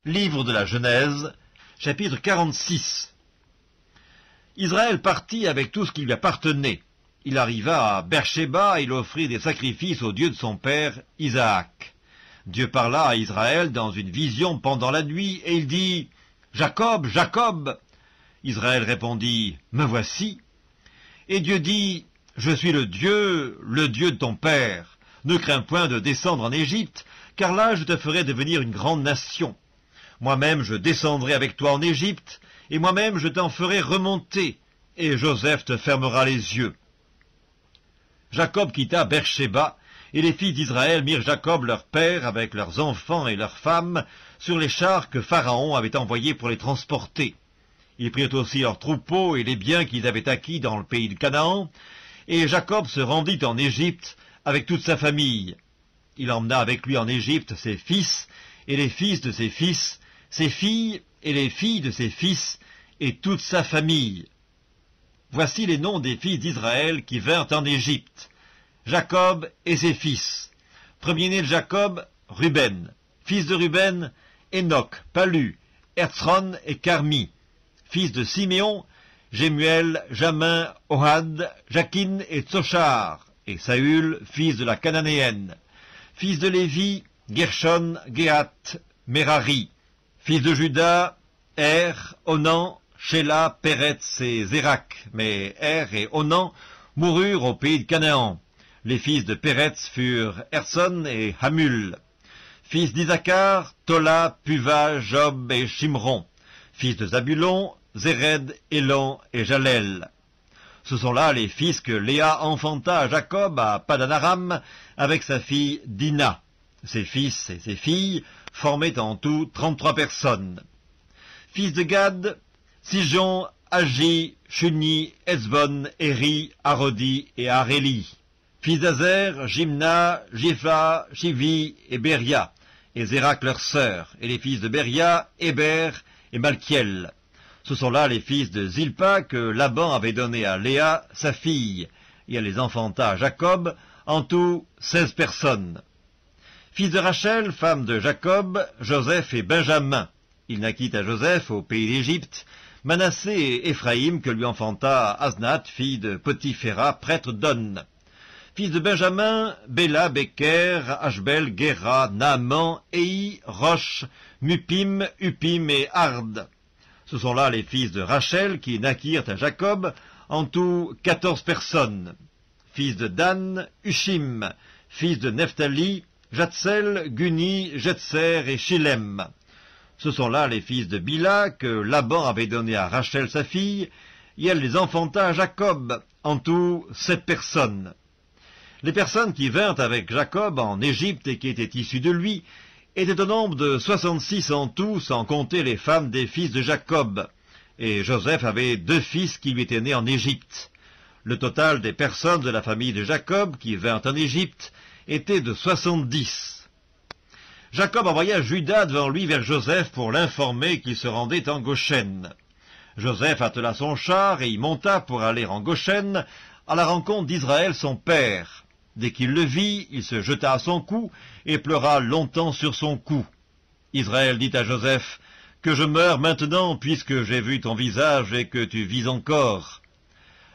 Livre de la Genèse, chapitre 46. Israël partit avec tout ce qui lui appartenait. Il arriva à Beersheba et il offrit des sacrifices au Dieu de son père, Isaac. Dieu parla à Israël dans une vision pendant la nuit, et il dit « Jacob, Jacob !» Israël répondit « Me voici !» Et Dieu dit « Je suis le Dieu de ton père. Ne crains point de descendre en Égypte, car là je te ferai devenir une grande nation. Moi-même je descendrai avec toi en Égypte, et moi-même je t'en ferai remonter, et Joseph te fermera les yeux. » Jacob quitta Beersheba, et les fils d'Israël mirent Jacob leur père avec leurs enfants et leurs femmes sur les chars que Pharaon avait envoyés pour les transporter. Ils prirent aussi leurs troupeaux et les biens qu'ils avaient acquis dans le pays de Canaan, et Jacob se rendit en Égypte avec toute sa famille. Il emmena avec lui en Égypte ses fils et les fils de ses fils, ses filles et les filles de ses fils, et toute sa famille. Voici les noms des fils d'Israël qui vinrent en Égypte. Jacob et ses fils. Premier-né de Jacob, Ruben. Fils de Ruben, Enoch, Palu, Herzron et Carmi. Fils de Siméon, Jemuel, Jamin, Ohad, Jakin et Tsochar. Et Saül, fils de la Cananéenne. Fils de Lévi, Gershon, Géhat, Merari. Fils de Juda, Er, Onan, Shéla, Péretz et Zérak. Mais Er et Onan moururent au pays de Canaan. Les fils de Péretz furent Erson et Hamul. Fils d'Isaacar, Tola, Puva, Job et Shimron. Fils de Zabulon, Zéred, Élan et Jalel. Ce sont là les fils que Léa enfanta à Jacob à Padan-Aram avec sa fille Dina. Ses fils et ses filles formaient en tout 33 personnes. Fils de Gad, Sijon, Agi, Shuni, Ezbon, Eri, Arodi et Aréli. Fils d'Azer, Jimna, Jipha, Chivi et Beria, et Zérak leur sœur, et les fils de Beria, Héber et Malkiel. Ce sont là les fils de Zilpa que Laban avait donné à Léa, sa fille, et elle les enfanta à Jacob, en tout 16 personnes. Fils de Rachel, femme de Jacob, Joseph et Benjamin. Il naquit à Joseph au pays d'Égypte, Manassé et Éphraïm que lui enfanta Asnath, fille de Potiphéra, prêtre d'On. Fils de Benjamin, Béla, Beker, Ashbel, Géra, Naaman, Ei, Roche, Mupim, Upim et Ard. Ce sont là les fils de Rachel qui naquirent à Jacob, en tout 14 personnes. Fils de Dan, Ushim. Fils de Nephtali, Jatsel, Guni, Jetser et Shilem. Ce sont là les fils de Bila que Laban avait donné à Rachel sa fille, et elle les enfanta à Jacob, en tout 7 personnes. Les personnes qui vinrent avec Jacob en Égypte et qui étaient issues de lui étaient au nombre de 66 en tout, sans compter les femmes des fils de Jacob. Et Joseph avait 2 fils qui lui étaient nés en Égypte. Le total des personnes de la famille de Jacob qui vinrent en Égypte était de 70. Jacob envoya Juda devant lui vers Joseph pour l'informer qu'il se rendait en Goshen. Joseph attela son char et y monta pour aller en Goshen à la rencontre d'Israël son père. Dès qu'il le vit, il se jeta à son cou et pleura longtemps sur son cou. Israël dit à Joseph, « Que je meure maintenant, puisque j'ai vu ton visage et que tu vis encore. »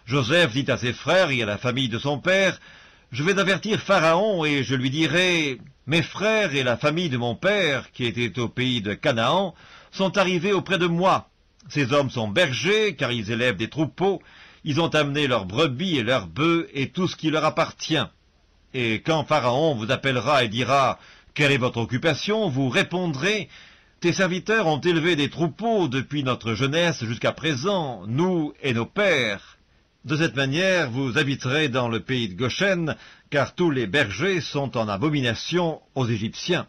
Joseph dit à ses frères et à la famille de son père, « Je vais avertir Pharaon et je lui dirai, « Mes frères et la famille de mon père, qui étaient au pays de Canaan, sont arrivés auprès de moi. Ces hommes sont bergers, car ils élèvent des troupeaux. Ils ont amené leurs brebis et leurs bœufs et tout ce qui leur appartient. Et quand Pharaon vous appellera et dira, « Quelle est votre occupation ?» vous répondrez, « Tes serviteurs ont élevé des troupeaux depuis notre jeunesse jusqu'à présent, nous et nos pères. » De cette manière, vous habiterez dans le pays de Goshen, car tous les bergers sont en abomination aux Égyptiens.